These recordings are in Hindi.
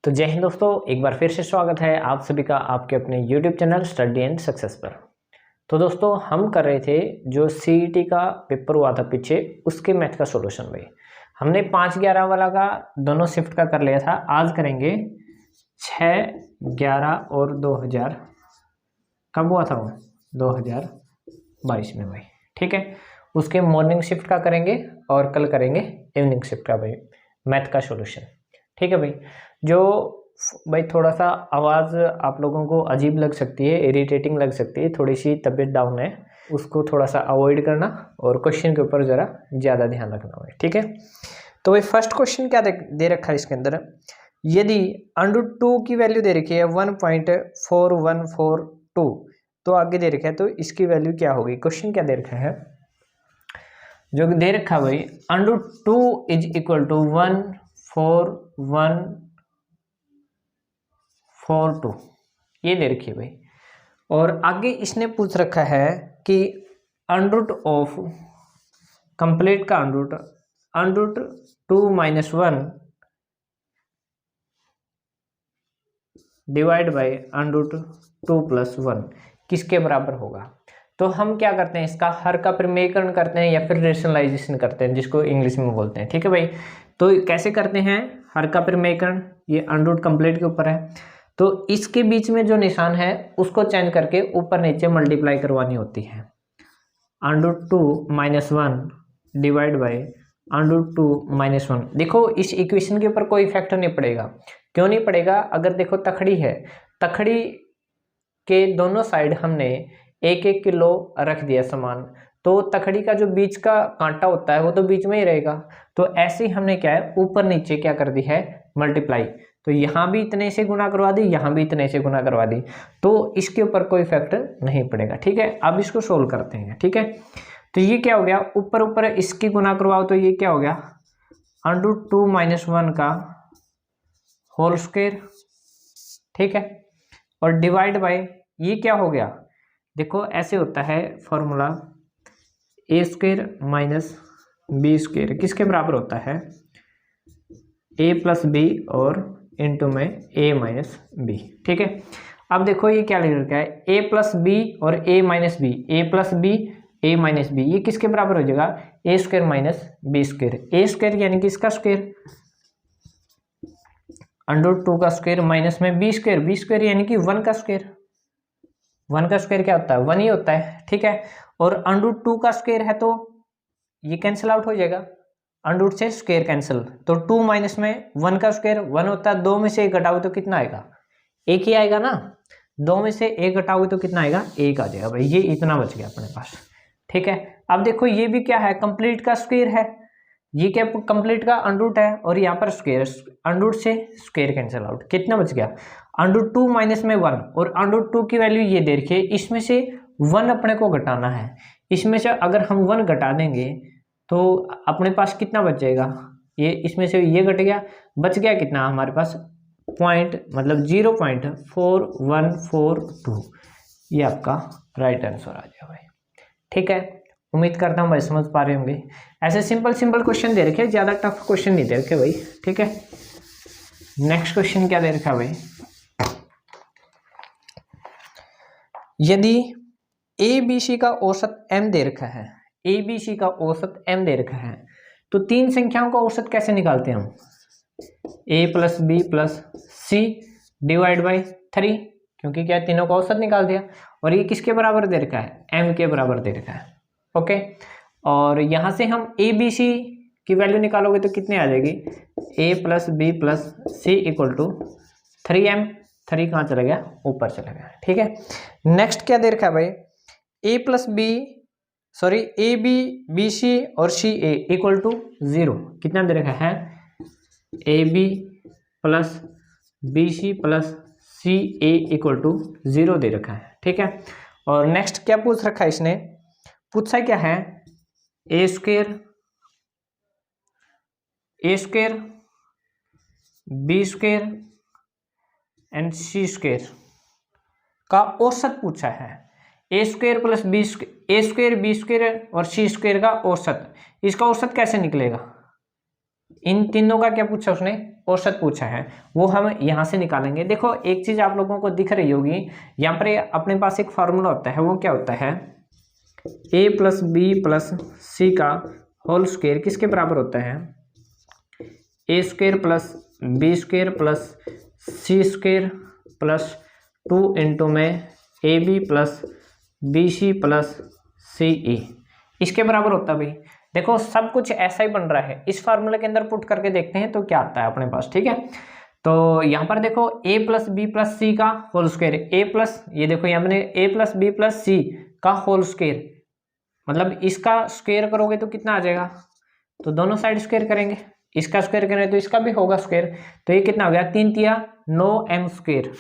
तो जय हिंद दोस्तों, एक बार फिर से स्वागत है आप सभी का आपके अपने YouTube channel study and success पर। तो दोस्तों हम कर रहे थे जो CET का पेपर हुआ था पीछे, उसके मैथ का सॉल्यूशन। भाई हमने 5-11 वाला का दोनों शिफ्ट का कर लिया था। आज करेंगे 6, 11 और 2000। कब हुआ था वो? 2022 में भाई। ठीक है, उसके मॉर्निंग शिफ्ट का करेंगे और कल करेंगे इवनिंग शिफ्ट का भाई मैथ का सॉल्यूशन। ठीक है भाई। जो भाई थोड़ा सा आवाज़ आप लोगों को अजीब लग सकती है, इरिटेटिंग लग सकती है, थोड़ी सी तबीयत डाउन है, उसको थोड़ा सा अवॉइड करना और क्वेश्चन के ऊपर ज़रा ज़्यादा ध्यान रखना भाई। ठीक है, तो भाई फर्स्ट क्वेश्चन क्या दे रखा है इसके अंदर, यदि √2 की वैल्यू दे रखी है 1.4142, तो आगे दे रखा है तो इसकी वैल्यू क्या होगी। क्वेश्चन क्या दे रखा है, जो दे रखा है भाई √2 इज इक्वल टू 14142, ये दे रखी है भाई। और आगे इसने पूछ रखा है कि अंडर ऑफ कंप्लीट का √2 - 1 डिवाइड बाई √2 + 1 किसके बराबर होगा। तो हम क्या करते हैं, इसका हर का परिमेयकरण करते हैं या फिर रेशनलाइजेशन करते हैं, जिसको इंग्लिश में बोलते हैं। ठीक है भाई, तो कैसे करते हैं हर का परिमेयकरण, ये √ कंप्लीट के ऊपर है, तो इसके बीच में जो निशान है उसको चेंज करके ऊपर नीचे मल्टीप्लाई करवानी होती है। √2 - 1 डिवाइड बाई √2 - 1। देखो इस इक्वेशन के ऊपर कोई फैक्टर नहीं पड़ेगा। क्यों नहीं पड़ेगा? अगर देखो तखड़ी है, तखड़ी के दोनों साइड हमने 1-1 किलो रख दिया समान, तो तखड़ी का जो बीच का कांटा होता है वो तो बीच में ही रहेगा। तो ऐसे ही हमने क्या है ऊपर नीचे क्या कर दी है मल्टीप्लाई, तो यहाँ भी इतने से गुना करवा दी, यहाँ भी इतने से गुना करवा दी, तो इसके ऊपर कोई फैक्टर नहीं पड़ेगा। ठीक है, अब इसको सोल्व करते हैं। ठीक है, तो ये क्या हो गया, ऊपर ऊपर इसकी गुना करवाओ तो ये क्या हो गया √2 - 1 का होल स्क्वायर। ठीक है, और डिवाइड बाय ये क्या हो गया, देखो ऐसे होता है फॉर्मूला, A² - B² किसके बराबर होता है, A + B और इंटू में A - B। ठीक है, अब देखो ये क्या लिख रखा है, A + B और A - B, A + B A - B, ये किसके बराबर हो जाएगा, A² - B²। A² यानी कि इसका स्क्वायर, √2 का स्क्वायर माइनस में B² यानी कि 1 का स्क्वायर। 1 का स्क्वायर क्या होता है, 1 ही होता है। ठीक है, और √2 का स्क्वायर है तो ये कैंसिल आउट हो जाएगा, √ से स्क्वायर कैंसिल, तो 2 माइनस में 1 का स्क्वायर 1 होता है, 2 में से 1 घटाओगे तो कितना आएगा, 1 ही आएगा ना। 2 में से 1 घटाओगे तो कितना आएगा, 1 आ जाएगा भाई, ये इतना बच गया अपने पास। ठीक है, अब देखो ये भी क्या है, कंप्लीट का स्क्वायर है, ये क्या कंप्लीट का √ है, और यहाँ पर स्क्वायर, √ से स्क्वायर कैंसिल आउट, कितना बच गया √2 माइनस में 1, और √2 की वैल्यू ये दे रखी है, इसमें से 1 अपने को घटाना है, इसमें से अगर हम 1 घटा देंगे तो अपने पास कितना बच जाएगा, ये इसमें से ये घट गया, बच गया कितना हमारे पास पॉइंट, मतलब 0.4142, ये आपका राइट आंसर आ जाएगा भाई। ठीक है, उम्मीद करता हूँ भाई समझ पा रहे होंगे। ऐसे सिंपल क्वेश्चन दे रखे, ज़्यादा टफ क्वेश्चन नहीं दे रखे भाई। ठीक है, नेक्स्ट क्वेश्चन क्या दे रखा भाई, यदि ABC का औसत m दे रखा है, ABC का औसत m दे रखा है, तो तीन संख्याओं का औसत कैसे निकालते हैं हम, A + B + C divide by 3, क्योंकि क्या तीनों का औसत निकाल दिया, और ये किसके बराबर दे रखा है, m के बराबर दे रखा है। ओके, और यहाँ से हम ABC की वैल्यू निकालोगे तो कितने आ जाएगी, A + B + C = 3m, 3 कहाँ चला गया, ऊपर चला गया। ठीक है, नेक्स्ट क्या दे रखा है भाई, A B BC और CA = 0, कितना दे रखा है, AB + BC + CA = 0 दे रखा है। ठीक है, और नेक्स्ट क्या पूछ रखा है इसने, पूछा क्या है, A² B² एंड C² का औसत पूछा है। A² + B² और C² का औसत, इसका औसत कैसे निकलेगा, इन तीनों का क्या पूछा उसने, औसत पूछा है वो हम यहाँ से निकालेंगे। देखो एक चीज आप लोगों को दिख रही होगी, यहाँ पर अपने पास एक फार्मूला होता है, वो क्या होता है, a plus B plus C का होल स्क्वायर किसके बराबर होता है, A square plus B square plus C square plus 2 into में A B plus B C plus C A, इसके बराबर होता है भाई। देखो सब कुछ ऐसा ही बन रहा है, इस फार्मूले के अंदर पुट करके देखते हैं तो क्या आता है अपने पास, ठीक है। तो यहाँ पर देखो a plus B plus C का होल स्क्वायर, ए प्लस, ये देखो यहाँ मैंने a plus B plus C का होल स्क्वायर, मतलब इसका स्क्वायर करोगे तो कितना आ जाएगा, तो दोनों साइड स्क्वायर करेंगे, इसका स्क्वायर करें तो इसका भी होगा स्क्वायर, तो ये कितना हो गया 3 तिया 9m स्क्वायर,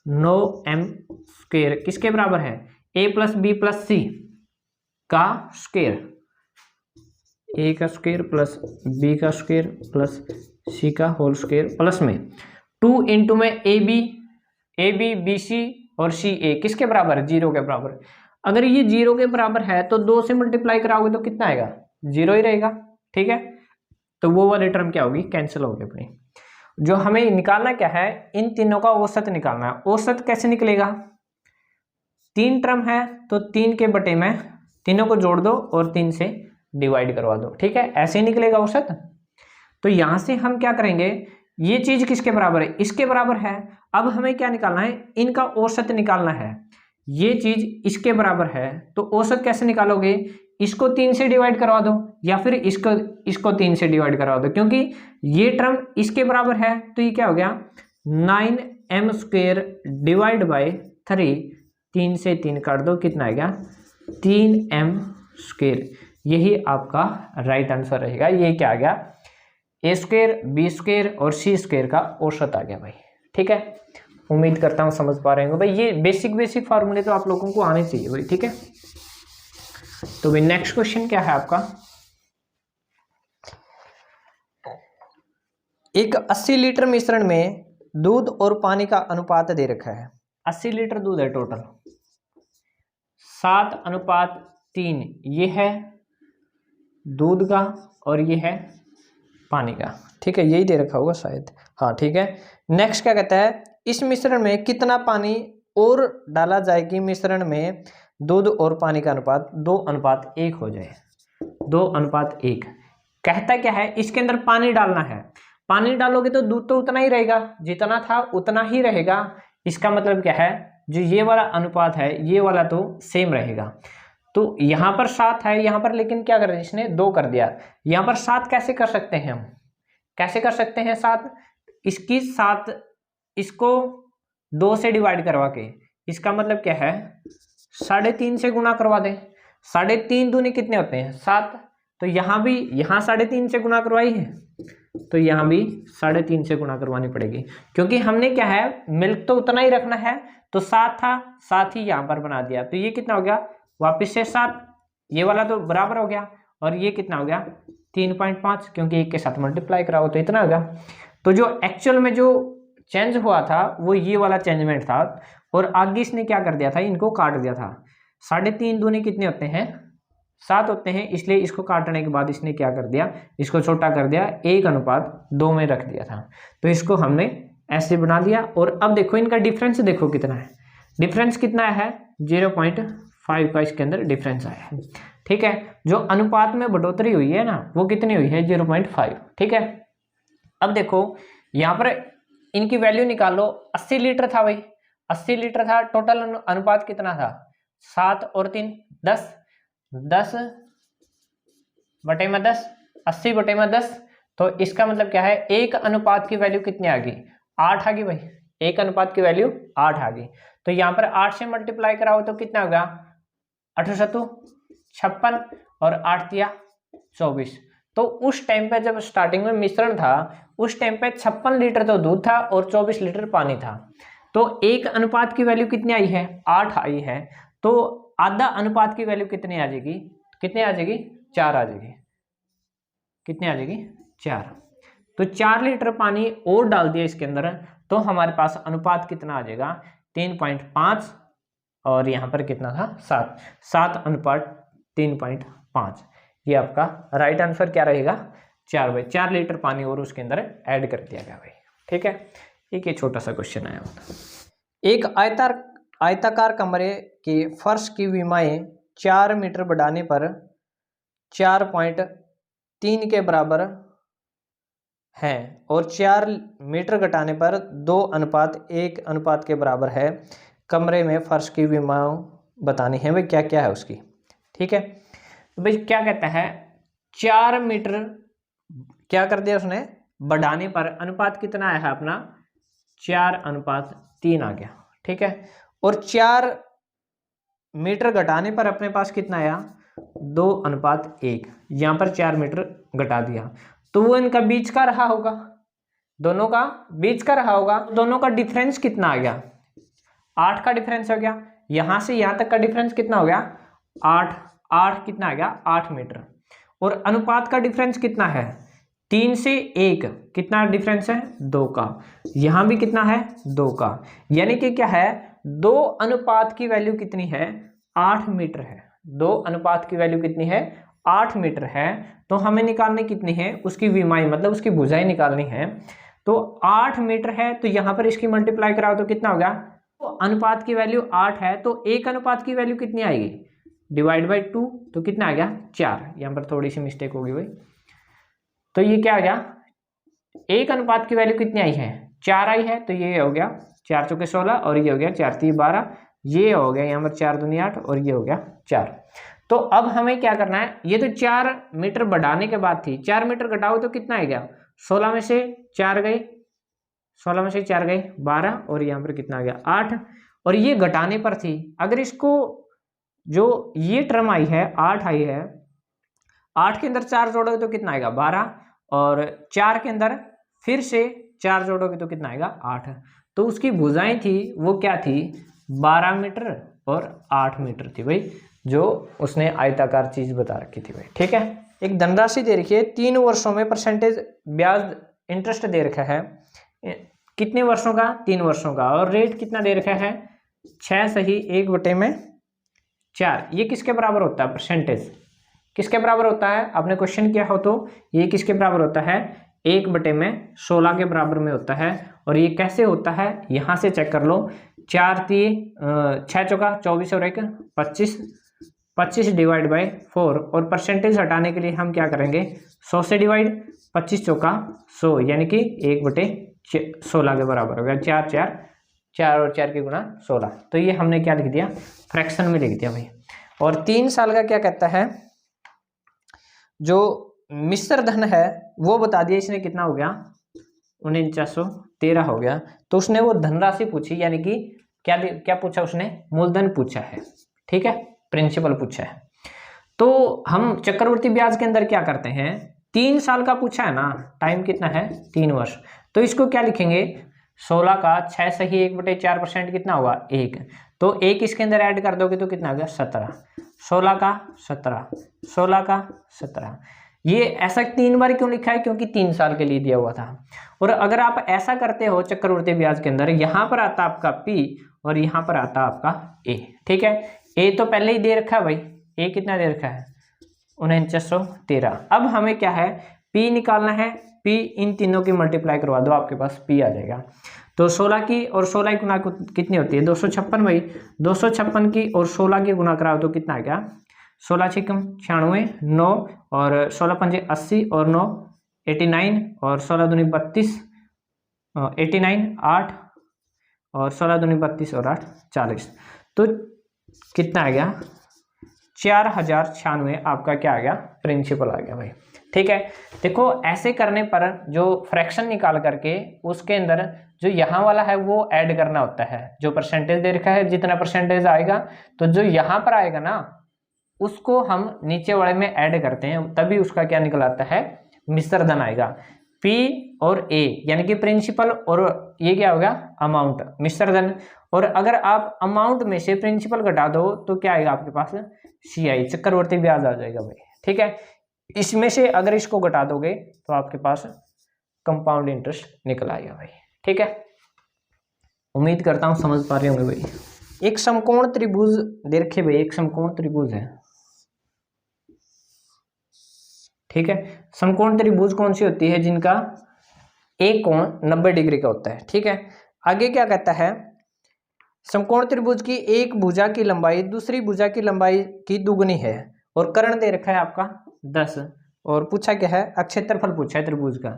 9m स्क्वायर किसके बराबर है, a plus B plus C का स्क्वायर, ए का स्क्वायर प्लस बी का स्क्वायर प्लस सी का होल स्क्वायर प्लस में 2 इंटू में ए बी बी सी और सी ए किसके बराबर है, 0 के बराबर। अगर ये 0 के बराबर है तो 2 से मल्टीप्लाई कराओगे तो कितना आएगा, 0 ही रहेगा, ठीक है। तो वो वाली टर्म क्या होगी, कैंसिल होगी अपनी। जो हमें निकालना क्या है, इन तीनों का औसत निकालना है। औसत कैसे निकलेगा, 3 टर्म है तो 3 के बटे में तीनों को जोड़ दो और 3 से डिवाइड करवा दो, ठीक है, ऐसे ही निकलेगा औसत। तो यहां से हम क्या करेंगे, ये चीज किसके बराबर है, इसके बराबर है। अब हमें क्या निकालना है, इनका औसत निकालना है। ये चीज इसके बराबर है तो औसत कैसे निकालोगे, इसको 3 से डिवाइड करवा दो या फिर इसको 3 से डिवाइड करवा दो, क्योंकि ये टर्म इसके बराबर है तो ये क्या हो गया 9m स्क्वायर डिवाइड बाय 3, 3 से 3 काट दो, कितना आएगा 3m स्क्वायर। यही आपका राइट आंसर रहेगा। ये क्या आ गया, ए स्क्वायर बी स्क्वायर और सी स्क्वायर का औसत आ गया भाई, ठीक है। उम्मीद करता हूँ समझ पा रहे होंगे भाई, ये बेसिक फार्मूले तो आप लोगों को आने चाहिए भाई, ठीक है। तो भाई नेक्स्ट क्वेश्चन क्या है आपका, एक 80 लीटर मिश्रण में दूध और पानी का अनुपात दे रखा है, 80 लीटर दूध है टोटल, 7:3 ये है दूध का और ये है पानी का, ठीक है, यही दे रखा होगा शायद, हाँ ठीक है। नेक्स्ट क्या कहता है, इस मिश्रण में कितना पानी और डाला जाए कि मिश्रण में दूध और पानी का अनुपात 2:1 हो जाए, 2:1। कहता क्या है, इसके अंदर पानी डालना है, पानी डालोगे तो दूध तो उतना ही रहेगा, जितना था उतना ही रहेगा। इसका मतलब क्या है, जो ये वाला अनुपात है ये वाला तो सेम रहेगा। तो यहाँ पर 7 है, यहाँ पर लेकिन क्या कर दिया इसने 2 कर दिया। यहाँ पर 7 कैसे कर सकते हैं हम, कैसे कर सकते हैं 7, इसकी 7 इसको 2 से डिवाइड करवा के, इसका मतलब क्या है 3.5 से गुना करवा दें, 3.5 दूनी कितने होते हैं 7, तो यहाँ भी यहाँ 3.5 से गुना करवाई है तो यहाँ भी 3.5 से गुना करवानी पड़ेगी, क्योंकि हमने क्या है मिल्क तो उतना ही रखना है, तो 7 था 7 ही यहाँ पर बना दिया, तो ये कितना हो गया वापिस से 7, ये वाला तो बराबर हो गया, और ये कितना हो गया 3.5, क्योंकि एक के साथ मल्टीप्लाई कराओ तो इतना होगा। तो जो एक्चुअल में जो चेंज हुआ था वो ये वाला चेंजमेंट था, और आगे इसने क्या कर दिया था, इनको काट दिया था। 3.5 दूनी कितने होते हैं 7 होते हैं, इसलिए इसको काटने के बाद इसने क्या कर दिया, इसको छोटा कर दिया, 1:2 में रख दिया था, तो इसको हमने ऐसे बना दिया। और अब देखो इनका डिफरेंस देखो कितना है, डिफरेंस कितना है 0.5 का इसके अंदर डिफरेंस आया है, ठीक है। जो अनुपात में बढ़ोतरी हुई है ना वो कितनी हुई है 0.5, ठीक है। अब देखो यहाँ पर इनकी वैल्यू निकालो, 80 लीटर था भाई, 80 लीटर था, टोटल अनुपात कितना था 7 और 3 10, 10/10, 80/10, तो इसका मतलब क्या है 1 अनुपात की वैल्यू कितनी आ गई 8 आ गई भाई, 1 अनुपात की वैल्यू 8 आ गई। तो यहाँ पर 8 से मल्टीप्लाई कराओ तो कितना होगा 8 7 56 और 8 3 24। तो उस टाइम पे जब स्टार्टिंग में मिश्रण था उस टाइम पे 56 लीटर तो दूध था और 24 लीटर पानी था, तो 1 अनुपात की वैल्यू कितनी आई है 8 आई है, तो आधा अनुपात की वैल्यू कितनी आ जाएगी, कितनी आ जाएगी 4 आ जाएगी, कितनी आ जाएगी 4। तो 4 लीटर पानी और डाल दिया इसके अंदर, तो हमारे पास अनुपात कितना आ जाएगा 3.5, और यहाँ पर कितना था 7/3.5। ये आपका राइट आंसर क्या रहेगा 4 भाई, 4 लीटर पानी और उसके अंदर ऐड कर दिया गया भाई। ठीक है, एक ये छोटा सा क्वेश्चन आया होता। एक आयताकार कमरे के फर्श की विमाएं 4 मीटर बढ़ाने पर 4.3 के बराबर है और 4 मीटर घटाने पर 2:1 अनुपात के बराबर है। कमरे में फर्श की विमाएं बतानी है भाई, क्या क्या है उसकी। ठीक है, तो भाई क्या कहता है, 4 मीटर क्या कर दिया उसने, बढ़ाने पर अनुपात कितना आया है अपना, 4:3 आ गया। ठीक है, और 4 मीटर घटाने पर अपने पास कितना आया, 2:1। यहां पर 4 मीटर घटा दिया तो वो इनका बीच का रहा होगा, दोनों का बीच का रहा होगा। दोनों का डिफरेंस कितना आ गया, 8 का डिफरेंस हो गया। यहां से यहां तक का डिफरेंस कितना हो गया, 8 कितना आ गया, 8 मीटर। और अनुपात का डिफरेंस कितना है, 3 से 1 कितना डिफरेंस है, 2 का। यहां भी कितना है, 2 का। यानी कि क्या है, 2 अनुपात की वैल्यू कितनी है, 8 मीटर है। 2 अनुपात की वैल्यू कितनी है, 8 मीटर है। तो हमें निकालनी कितनी है, उसकी विमाएं मतलब उसकी भुजाएं निकालनी है। तो 8 मीटर है तो यहां पर इसकी मल्टीप्लाई कराओ तो कितना होगा, तो अनुपात की वैल्यू 8 है तो 1 अनुपात की वैल्यू कितनी आएगी, डिवाइड बाई 2, तो कितना आ गया, 4। यहां पर थोड़ी सी मिस्टेक होगी भाई, तो ये क्या आ गया, 1 अनुपात की वैल्यू कितनी आई है, 4 आई है। तो ये हो गया 4 चौके 16 और ये हो गया 4 3 12, ये हो गया यहाँ पर 4 दूनी 8 और ये हो गया 4। तो अब हमें क्या करना है, ये तो 4 मीटर बढ़ाने के बाद थी, 4 मीटर घटाओ तो कितना आएगा, 16 में से 4 गए, 16 में से 4 गए 12 और यहाँ पर कितना आ गया 8। और ये घटाने पर थी, अगर इसको जो ये टर्म आई है 8 आई है, 8 के अंदर 4 जोड़ोगे तो कितना आएगा 12 और 4 के अंदर फिर से 4 जोड़ोगे तो कितना आएगा 8। तो उसकी भुजाएं थी वो क्या थी, 12 मीटर और 8 मीटर थी भाई, जो उसने आयताकार चीज बता रखी थी भाई। ठीक है, एक धनराशि दे रखी है, 3 वर्षों में परसेंटेज ब्याज इंटरेस्ट दे रखा है, कितने वर्षों का, 3 वर्षों का, और रेट कितना दे रखा है, 6 सही 1/4। ये किसके बराबर होता है, परसेंटेज किसके बराबर होता है, आपने क्वेश्चन किया हो तो ये किसके बराबर होता है, 1/16 के बराबर में होता है। और ये कैसे होता है, यहां से चेक कर लो, 4 3 6 चौका 24 और 1 25, 25 डिवाइड बाई 4, और परसेंटेज हटाने के लिए हम क्या करेंगे, 100 से डिवाइड, 25 चौका 100 यानी कि 1/16 के बराबर हो गया। 4 और 4 की गुणा 16, तो ये हमने क्या लिख दिया, फ्रैक्शन में लिख दिया भाई। और 3 साल का क्या कहता है, जो मिश्र धन है वो बता दिया इसने, कितना हो गया 4913 हो गया। तो उसने वो धनराशि पूछी, यानी कि क्या क्या पूछा उसने, मूलधन पूछा है। ठीक है, प्रिंसिपल पूछा है। तो हम चक्रवर्ती ब्याज के अंदर क्या करते हैं, 3 साल का पूछा है ना, टाइम कितना है 3 वर्ष, तो इसको क्या लिखेंगे, 16 का 6 सही 1/4% कितना हुआ 1, तो 1 इसके अंदर ऐड कर दोगे तो कितना आ गया 17, 16 का 17, 16 का 17। ये ऐसा 3 बार क्यों लिखा है, क्योंकि 3 साल के लिए दिया हुआ था। और अगर आप ऐसा करते हो चक्रवर्ती ब्याज के अंदर, यहां पर आता आपका P और यहां पर आता आपका A। ठीक है, A तो पहले ही दे रखा है भाई, A कितना दे रखा है 4913। अब हमें क्या है, P निकालना है, P इन तीनों की मल्टीप्लाई करवा दो, आपके पास P आ जाएगा। तो 16 की और 16 की गुणा कितनी होती है, 256 भाई, 256 की और 16 की गुणा कराओ तो कितना आ गया, 16 छिकम 96, 9 और 16 पंजे 80 और 9 89 और 16 दूनी 32, 89 8 और 16 दूनी 32 और 8 40। तो कितना आ गया 4096 आपका क्या आ गया, प्रिंसिपल आ गया भाई। ठीक है, देखो ऐसे करने पर जो फ्रैक्शन निकाल करके उसके अंदर जो यहाँ वाला है वो ऐड करना होता है, जो परसेंटेज दे रखा है जितना परसेंटेज आएगा, तो जो यहाँ पर आएगा ना उसको हम नीचे वाले में ऐड करते हैं, तभी उसका क्या निकल आता है, मिश्र धन आएगा। P और A यानी कि प्रिंसिपल और ये क्या होगा अमाउंट, मिश्र धन। और अगर आप अमाउंट में से प्रिंसिपल घटा दो तो क्या आएगा आपके पास, CI चक्रवर्ती ब्याज आ जाएगा भाई। ठीक है, इसमें से अगर इसको घटा दोगे तो आपके पास कंपाउंड इंटरेस्ट निकल आएगा भाई। ठीक है, उम्मीद करता हूं समझ पा रहे होंगे भाई। एक समकोण त्रिभुज दे रखे भाई, एक समकोण त्रिभुज है। ठीक है। समकोण त्रिभुज कौन सी होती है? जिनका एक कोण 90 डिग्री का होता है। ठीक है। आगे क्या कहता है? समकोण त्रिभुज की एक भुजा की लंबाई दूसरी भुजा की लंबाई की दुगनी है और कर्ण दे रखा है आपका 10 और पूछा क्या है? क्षेत्रफल पूछा है त्रिभुज का।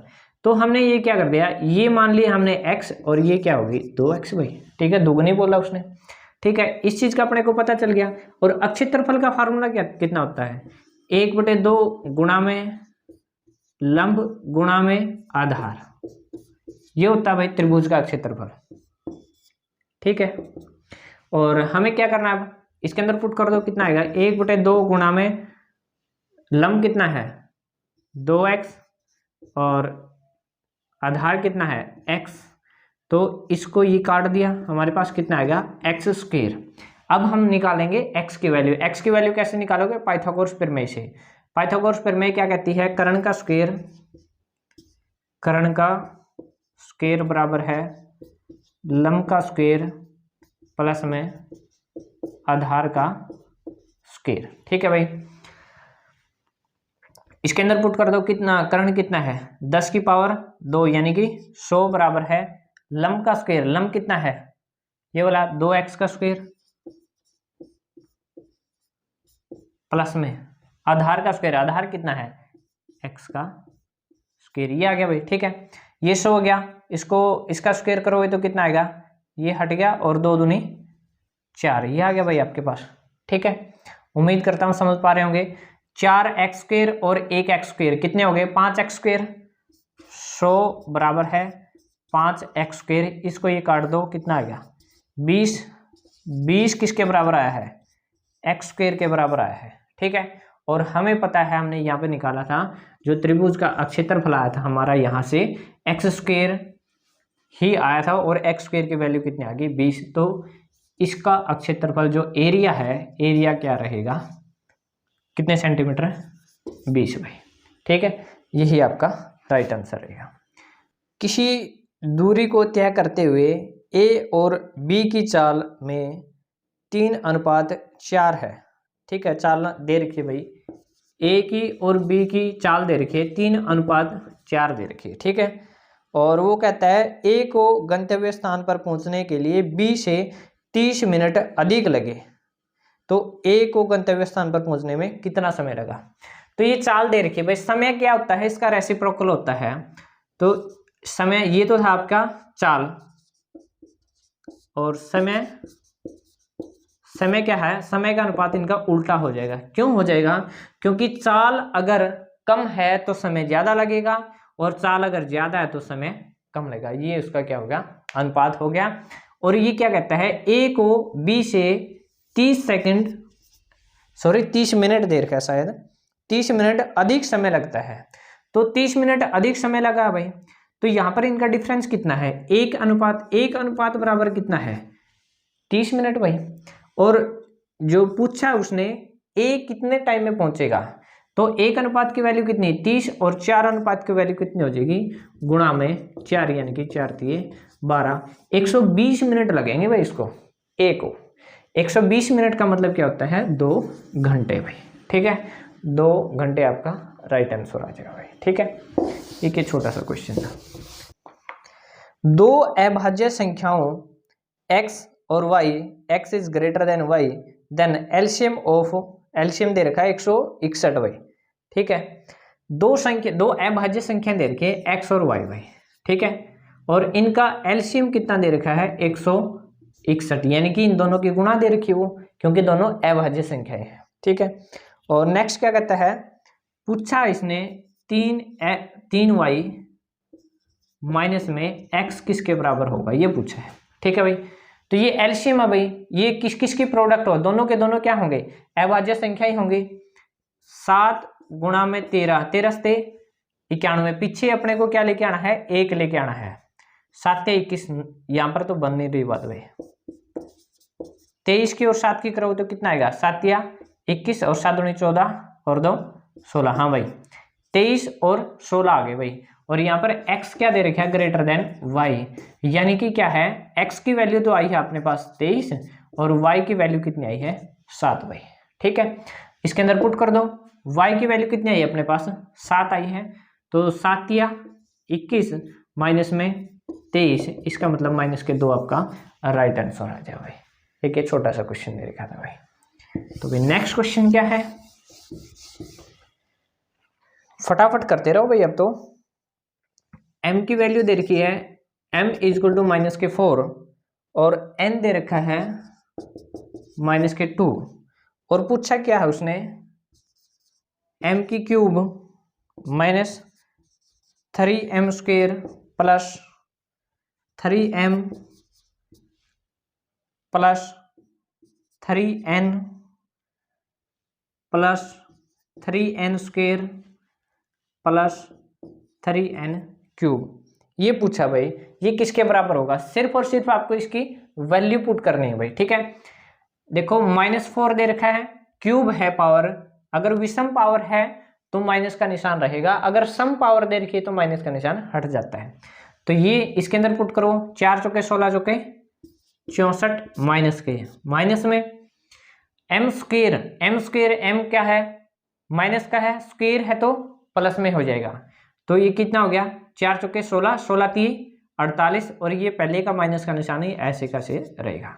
तो हमने ये क्या कर दिया, ये मान लिया हमने x और ये क्या होगी 2x भाई। ठीक है, दुगनी बोला उसने। ठीक है, इस चीज का अपने को पता चल गया। और क्षेत्रफल का फार्मूला क्या कितना होता है? 1/2 गुणा में लंब गुणा में आधार, ये होता है भाई त्रिभुज का क्षेत्रफल। ठीक है, और हमें क्या करना है? अब इसके अंदर पुट कर दो, कितना आएगा? 1/2 गुणा में लंब कितना है 2x और आधार कितना है x, तो इसको ये काट दिया, हमारे पास कितना आएगा x²। अब हम निकालेंगे x की वैल्यू। x की वैल्यू कैसे निकालोगे? पाइथागोरस प्रमेय से। पाइथागोरस प्रमेय क्या कहती है? कर्ण का स्क्वायर बराबर है लंब का स्क्वायर प्लस में आधार का स्क्वायर। ठीक है भाई, इसके अंदर पुट कर दो, कितना कर्ण कितना है 10 की पावर 2 यानी कि 100 बराबर है लंब का स्क्वायर। लंब कितना है? ये वाला 2x का स्क्वायर प्लस में आधार का स्क्वायर। आधार कितना है? x का स्क्वायर। ये आ गया भाई। ठीक है, ये 100 हो गया। इसको इसका स्क्वायर करोगे तो कितना आएगा? ये हट गया और 2 दूनी 4, ये आ गया भाई आपके पास। ठीक है, उम्मीद करता हूँ समझ पा रहे होंगे। 4x² और 1x² कितने हो गए? 5x²। 100 बराबर है 5x²। इसको ये काट दो, कितना आ गया 20। 20 किसके बराबर आया है? x² के बराबर आया है। ठीक है, और हमें पता है, हमने यहाँ पे निकाला था जो त्रिभुज का क्षेत्रफल आया था हमारा, यहाँ से x² ही आया था और x² की वैल्यू कितनी आ गई 20। तो इसका क्षेत्रफल जो एरिया है, एरिया क्या रहेगा? कितने सेंटीमीटर? 20 भाई। ठीक है, यही आपका राइट आंसर रहेगा। किसी दूरी को तय करते हुए a और b की चाल में 3:4 है। ठीक है, चाल दे रखी है भाई, a की और b की चाल दे रखी है 3:4 दे रखी है। ठीक है, और वो कहता है a को गंतव्य स्थान पर पहुंचने के लिए b से 30 मिनट अधिक लगे, तो a को गंतव्य स्थान पर पहुंचने में कितना समय लगा? तो ये चाल दे रखी है भाई। समय क्या होता है? इसका रेसिप्रोकल होता है। तो समय, ये तो था आपका चाल, और समय क्या है? समय का अनुपात इनका उल्टा हो जाएगा। क्यों हो जाएगा? क्योंकि चाल अगर कम है तो समय ज्यादा लगेगा और चाल अगर ज्यादा है तो समय कम लगेगा। ये उसका क्या होगा? अनुपात हो गया। और ये क्या कहता है? a को b से 30 मिनट देर का, शायद 30 मिनट अधिक समय लगता है। तो 30 मिनट अधिक समय लगा भाई, तो यहाँ पर इनका डिफरेंस कितना है? 1:1 बराबर कितना है? 30 मिनट भाई। और जो पूछा उसने a कितने टाइम में पहुंचेगा, तो 1 की वैल्यू कितनी? 30 और 4 की वैल्यू कितनी हो जाएगी? गुणा में 4 यानी कि 4×3=12। 120 मिनट लगेंगे भाई इसको, a को। 120 मिनट का मतलब क्या होता है? 2 घंटे भाई। ठीक है, 2 घंटे आपका राइट आंसर आ जाएगा भाई। ठीक है, एक छोटा सा क्वेश्चन था। दो अभाज्य संख्याओं x और y, x is greater than y, then LCM दे रखा है 161 भाई। ठीक है, दो अभाज्य संख्या दे रखी है x और y भाई। ठीक है, और इनका एलसीएम कितना दे रखा है? 161, यानी कि इन दोनों की गुणा दे रखी है वो, क्योंकि दोनों अभाज्य संख्याएं हैं। ठीक है, और नेक्स्ट क्या कहता है? पूछा इसने 3y माइनस में x किसके बराबर होगा, ये पूछा है। ठीक है भाई, तो ये एलसीएम है भाई, ये किस किस की प्रोडक्ट हो? दोनों के दोनों क्या होंगे? अभाज्य संख्या ही होंगी। 7 गुणा में 13, 13 से 91, पीछे अपने को क्या लेके आना है? 1 लेके आना है। 7 या 21, यहां पर तो बन नहीं रही बात भाई। 23 की और 7 की करो तो कितना आएगा? 7 या 21 और 7 दूनी 14 और 2 16। हाँ भाई, 23 और 16 आ गए भाई। और यहाँ पर x क्या दे रखा है? ग्रेटर देन y, यानी कि क्या है? x की वैल्यू तो आई है अपने पास 23 और y की वैल्यू कितनी आई है? 7 भाई। ठीक है, इसके अंदर पुट कर दो, y की वैल्यू कितनी आई अपने पास 7 आई है, तो 7 या 21 माइनस में 23, इसका मतलब माइनस के 2 आपका राइट आंसर आ जाए भाई। एक छोटा सा क्वेश्चन दे रखा था भाई। तो भाई नेक्स्ट क्वेश्चन क्या है, फटाफट करते रहो भाई। अब तो m की वैल्यू दे रखी है m इजक्वल टू माइनस के 4 और n दे रखा है माइनस के 2 और पूछा क्या है उसने m की cube minus 3m square plus 3m plus 3n plus 3n square plus 3n cube, ये पूछा भाई। ये किसके बराबर होगा, सिर्फ और सिर्फ आपको इसकी वैल्यू पुट करनी है भाई, ठीक है। देखो -4 दे रखा है, क्यूब है पावर, अगर विषम पावर है तो माइनस का निशान रहेगा, अगर सम पावर दे रखी है तो माइनस का निशान हट जाता है। तो ये इसके अंदर पुट करो, 4 चौके 16 चौके 64 माइनस के माइनस में m स्क्वेयर m क्या है माइनस का है, स्क्वेयर है तो प्लस में हो जाएगा। तो ये कितना हो गया 4 चौके 16, 16 3 48 और ये पहले का माइनस का निशान ही ऐसे का से रहेगा,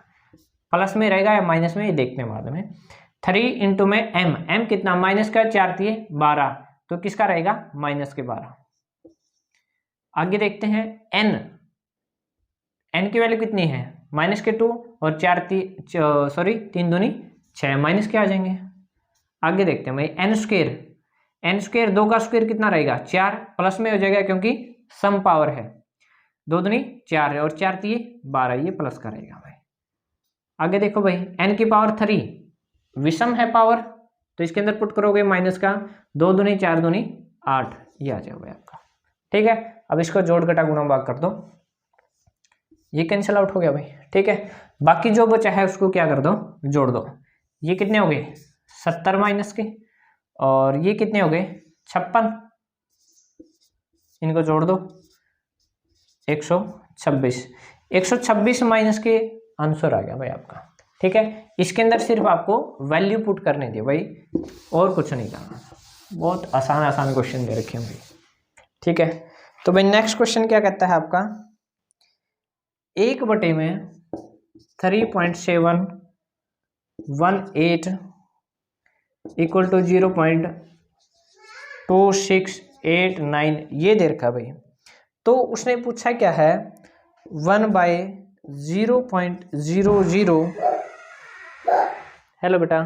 प्लस में रहेगा या माइनस में ये देखते हैं बाद में। 3 इंटू में m कितना माइनस का 4 3 12, तो किसका रहेगा माइनस के 12। आगे देखते हैं n की वैल्यू कितनी है माइनस के 2 और 3 दूनी 6 माइनस के आ जाएंगे। आगे देखते हैं भाई n स्क्वेयर 2 का स्क्वेयर कितना रहेगा 4, प्लस में हो जाएगा क्योंकि सम पावर है, 2 दूनी 4 है और 4 3 12, ये प्लस का रहेगा भाई। आगे देखो भाई n की पावर 3 विषम है पावर, तो इसके अंदर पुट करोगे माइनस का 2 दूनी 4 दूनी 8, ये आ जाएगा भाई आपका, ठीक है। अब इसको जोड़ घटा गुणा भाग कर दो, ये कैंसिल आउट हो गया भाई, ठीक है। बाकी जो बचा है उसको क्या कर दो जोड़ दो, ये कितने हो गए 70 माइनस के और ये कितने हो गए 56, इनको जोड़ दो 126 माइनस के आंसर आ गया भाई आपका, ठीक है। इसके अंदर सिर्फ आपको वैल्यू पुट करने दी भाई और कुछ नहीं करना, बहुत आसान क्वेश्चन दे रखे हैं भाई, ठीक है। तो भाई नेक्स्ट क्वेश्चन क्या कहता है आपका 1 बटे में 3.718 इक्वल टू 0.2689 ये दे रखा भाई। तो उसने पूछा क्या है 1/0.00, हेलो बेटा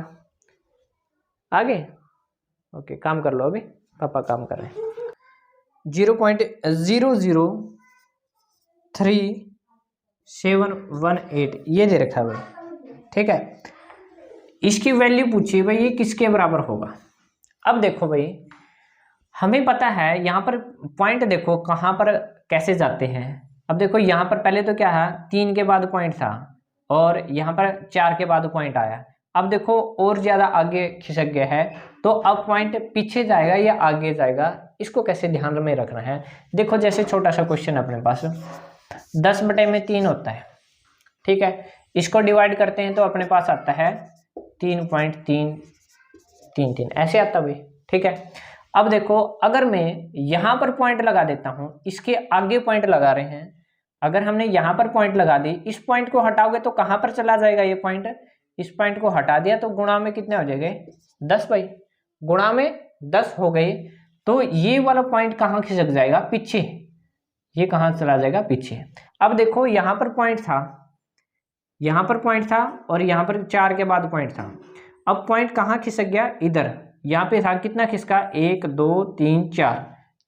आगे ओके काम कर लो, अभी पापा काम कर रहे हैं। 0.0031718 ये दे रखा है भाई, ठीक है। इसकी वैल्यू पूछिए भाई ये किसके बराबर होगा। अब देखो भाई हमें पता है यहाँ पर पॉइंट देखो कहाँ पर कैसे जाते हैं। अब देखो यहाँ पर पहले तो क्या है 3 के बाद पॉइंट था और यहाँ पर 4 के बाद पॉइंट आया। अब देखो और ज्यादा आगे खिसक गया है, तो अब पॉइंट पीछे जाएगा या आगे जाएगा, इसको कैसे ध्यान में रखना है। देखो जैसे छोटा सा क्वेश्चन अपने पास 10/3 होता है, ठीक है। इसको डिवाइड करते हैं तो अपने पास आता है 3.333 ऐसे आता भाई, ठीक है। अब देखो अगर मैं यहाँ पर पॉइंट लगा देता हूँ, इसके आगे पॉइंट लगा रहे हैं, अगर हमने यहाँ पर पॉइंट लगा दी, इस पॉइंट को हटाओगे तो कहाँ पर चला जाएगा ये पॉइंट, इस पॉइंट को हटा दिया तो गुणा में कितने हो जाएंगे 10 भाई, गुणा में 10 हो गए, तो ये वाला पॉइंट कहाँ खिसक जाएगा पीछे, ये कहाँ चला जाएगा पीछे। अब देखो यहाँ पर पॉइंट था, यहाँ पर पॉइंट था और यहाँ पर 4 के बाद पॉइंट था। अब पॉइंट कहाँ खिसक गया इधर, यहाँ पे था कितना खिसका 1 2 3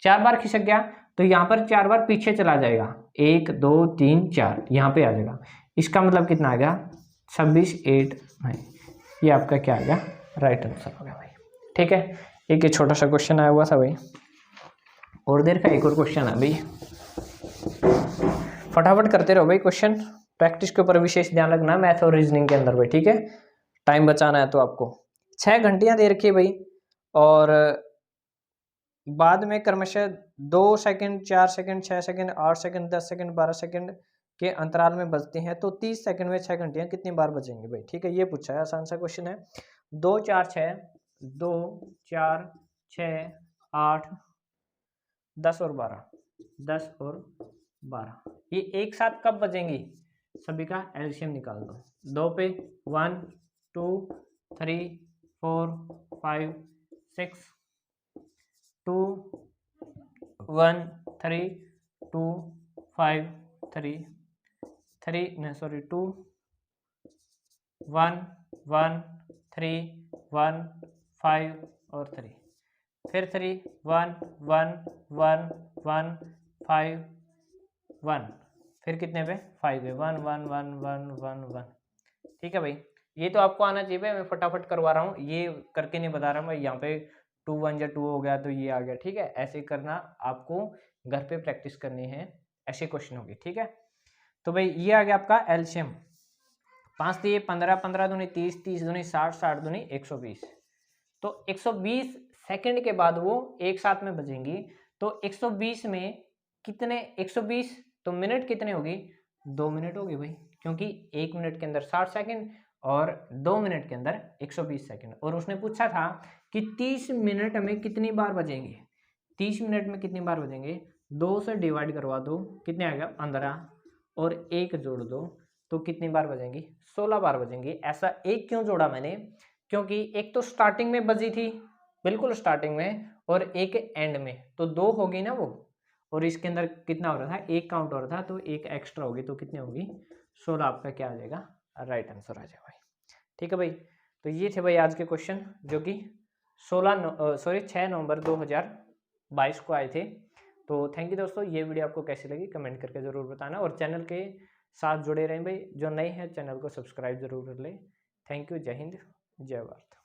4 बार खिसक गया, तो यहाँ पर 4 बार पीछे चला जाएगा 1 2 3 4 यहाँ पे आ जाएगा। इसका मतलब कितना आ गया 26 भाई, ये आपका क्या आ गया राइट आंसर हो गया भाई, ठीक है। एक ये छोटा सा क्वेश्चन आया हुआ था भाई, और देर का एक और क्वेश्चन है भाई, फटाफट करते रहो भाई क्वेश्चन, प्रैक्टिस के ऊपर विशेष ध्यान रखना मैथ और रीजनिंग के अंदर भाई, ठीक है। टाइम बचाना है तो आपको 6 घंटियां दे रखी है भाई, और बाद में क्रमशः 2 second 4 second 6 second 8 second 10 second 12 second के अंतराल में बजती हैं, तो 30 सेकंड में 6 घंटियां कितनी बार बजेंगी भाई, ठीक है। ये पूछा है, आसान सा क्वेश्चन है। 2 4 6 2 4 6 8 10 और 12, 10 और 12 ये एक साथ कब बजेंगी? सभी का एलसीएम निकाल दो। 2 पे 1 2 3 4 5 6 2 1 3 2 5 3 3 नहीं सॉरी 2 1 1 3 1 5 और 3 फिर 3 1 1 1 1 5 1 फिर कितने पे 5 है 1 1 1 1 1 1। ठीक है भाई, ये तो आपको आना चाहिए भाई, मैं फटाफट करवा रहा हूँ, ये करके नहीं बता रहा हूँ भाई। यहाँ पे 2 1 या 2 हो गया तो ये आ गया। ठीक है, ऐसे करना आपको, घर पे प्रैक्टिस करनी है, ऐसे क्वेश्चन होगी। ठीक है, तो भाई ये आ गया आपका एलसीएम। 5 दिए 15, 15 दूनी 30, 30 दूनी 60, 60 दूनी 120। तो 120 सेकंड के बाद वो एक साथ में बजेंगी। तो 120 में कितने, 120 तो मिनट कितने होगी? 2 मिनट होगी भाई, क्योंकि 1 मिनट के अंदर 60 सेकंड और 2 मिनट के अंदर 120 सेकंड। और उसने पूछा था कि 30 मिनट में कितनी बार बजेंगे, 30 मिनट में कितनी बार बजेंगे? 2 से डिवाइड करवा दो, कितने आएगा 15, और 1 जोड़ दो तो कितनी बार बजेंगी? 16 बार बजेंगी। ऐसा एक क्यों जोड़ा मैंने? क्योंकि एक तो स्टार्टिंग में बजी थी, बिल्कुल स्टार्टिंग में, और एक एंड में, तो 2 होगी ना वो, और इसके अंदर कितना हो रहा था? 1 काउंट हो रहा था, तो 1 एक्स्ट्रा होगी, तो कितनी होगी? 16 आपका क्या आ जाएगा? राइट आंसर आ जाएगा भाई। ठीक है भाई, तो ये थे भाई आज के क्वेश्चन, जो कि 6 नवंबर 2022 को आए थे। तो थैंक यू दोस्तों, ये वीडियो आपको कैसी लगी कमेंट करके ज़रूर बताना, और चैनल के साथ जुड़े रहें भाई। जो नए हैं चैनल को सब्सक्राइब जरूर कर लें। थैंक यू, जय हिंद, जय भारत।